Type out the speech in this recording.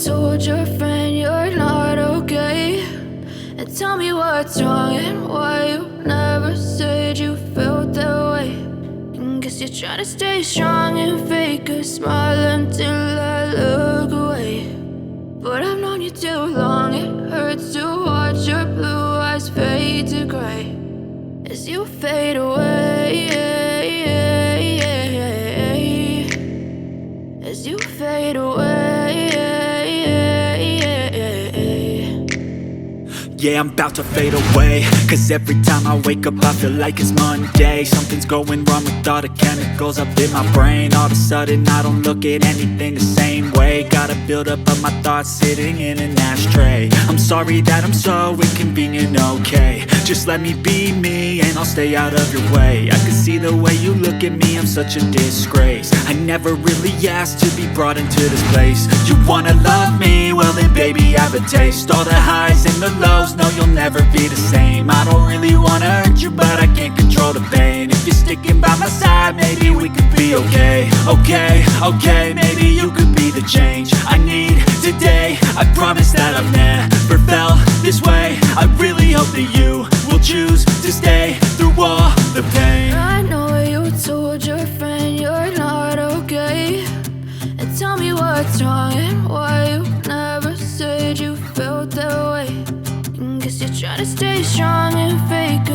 told your friend you're not okay, and tell me what's wrong and why you never said you felt that way. And guess you're trying to stay strong and fake a smile until I look away. But I've known you too long, it hurts to watch your blue eyes fade to gray as you fade away, as you fade away. Yeah, I'm about to fade away, cause every time I wake up I feel like it's Monday. Something's going wrong with all the chemicals up in my brain. All of a sudden I don't look at anything the same way. Gotta build up of my thoughts sitting in an ashtray. I'm sorry that I'm so inconvenient, okay. Just let me be me and I'll stay out of your way. I can see the way you look at me, I'm such a disgrace. I never really asked to be brought into this place. You wanna love me? Well then baby I have a taste. All the highs and the lows, no you'll never be the same. I don't really wanna hurt you but I can't control the pain. If you're sticking by my side maybe we could be okay. Okay, maybe you could be the change I need today. I promise that I've never felt this way. I really hope that you will choose to stay through all the pain. I know you told your friend you're not okay, and tell me what's wrong and why you never said you felt that way. And guess you're trying to stay strong and fake